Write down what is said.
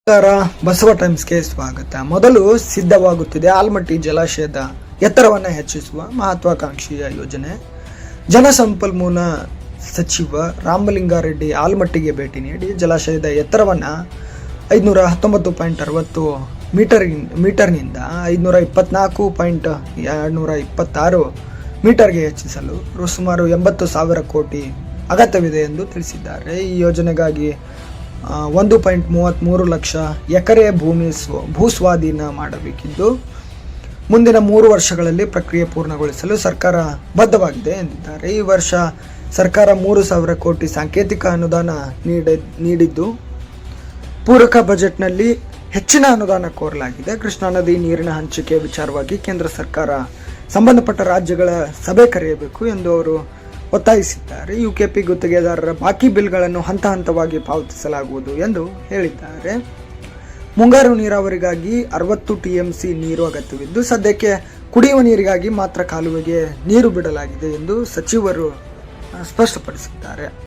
ನಮಸ್ಕಾರ, ಬಸವ ಟೈಮ್ಸ್ಗೆ ಸ್ವಾಗತ. ಮೊದಲು ಸಿದ್ಧವಾಗುತ್ತಿದೆ ಆಲ್ಮಟ್ಟಿ ಜಲಾಶಯದ ಎತ್ತರವನ್ನು ಹೆಚ್ಚಿಸುವ ಮಹತ್ವಾಕಾಂಕ್ಷೆಯ ಯೋಜನೆ. ಜಲಸಂಪನ್ಮೂಲ ಸಚಿವ ರಾಮಲಿಂಗಾರೆಡ್ಡಿ ಆಲ್ಮಟ್ಟಿಗೆ ಭೇಟಿ ನೀಡಿ ಜಲಾಶಯದ ಎತ್ತರವನ್ನು 519.60 ಮೀಟರ್ನಿಂದ 524.226 ಮೀಟರ್ಗೆ ಹೆಚ್ಚಿಸಲು ಸುಮಾರು 80,000 ಕೋಟಿ ಅಗತ್ಯವಿದೆ ಎಂದು ತಿಳಿಸಿದ್ದಾರೆ. ಈ ಯೋಜನೆಗಾಗಿ 1.33 ಲಕ್ಷ ಎಕರೆ ಭೂಸ್ವಾಧೀನ ಮಾಡಬೇಕಿದ್ದು ಮುಂದಿನ 3 ವರ್ಷಗಳಲ್ಲಿ ಪ್ರಕ್ರಿಯೆ ಪೂರ್ಣಗೊಳಿಸಲು ಸರ್ಕಾರ ಬದ್ಧವಾಗಿದೆ ಎಂದಿದ್ದಾರೆ. ಈ ವರ್ಷ ಸರ್ಕಾರ 3,000 ಕೋಟಿ ಸಾಂಕೇತಿಕ ಅನುದಾನ ನೀಡಿದ್ದು ಪೂರಕ ಬಜೆಟ್ನಲ್ಲಿ ಹೆಚ್ಚಿನ ಅನುದಾನ ಕೋರಲಾಗಿದೆ. ಕೃಷ್ಣಾ ನದಿ ನೀರಿನ ಹಂಚಿಕೆ ವಿಚಾರವಾಗಿ ಕೇಂದ್ರ ಸರ್ಕಾರ ಸಂಬಂಧಪಟ್ಟ ರಾಜ್ಯಗಳ ಸಭೆ ಕರೆಯಬೇಕು ಎಂದು ಅವರು ಒತ್ತಾಯಿಸಿದ್ದಾರೆ. ಯುಕೆಪಿ ಗುತ್ತಿಗೆದಾರರ ಬಾಕಿ ಬಿಲ್ಗಳನ್ನು ಹಂತ ಹಂತವಾಗಿ ಪಾವತಿಸಲಾಗುವುದು ಎಂದು ಹೇಳಿದ್ದಾರೆ. ಮುಂಗಾರು ನೀರಾವರಿಗಾಗಿ 60 TMC ನೀರು ಅಗತ್ಯವಿದ್ದು ಸದ್ಯಕ್ಕೆ ಕುಡಿಯುವ ನೀರಿಗಾಗಿ ಮಾತ್ರ ಕಾಲುವೆಗೆ ನೀರು ಬಿಡಲಾಗಿದೆ ಎಂದು ಸಚಿವರು ಸ್ಪಷ್ಟಪಡಿಸಿದ್ದಾರೆ.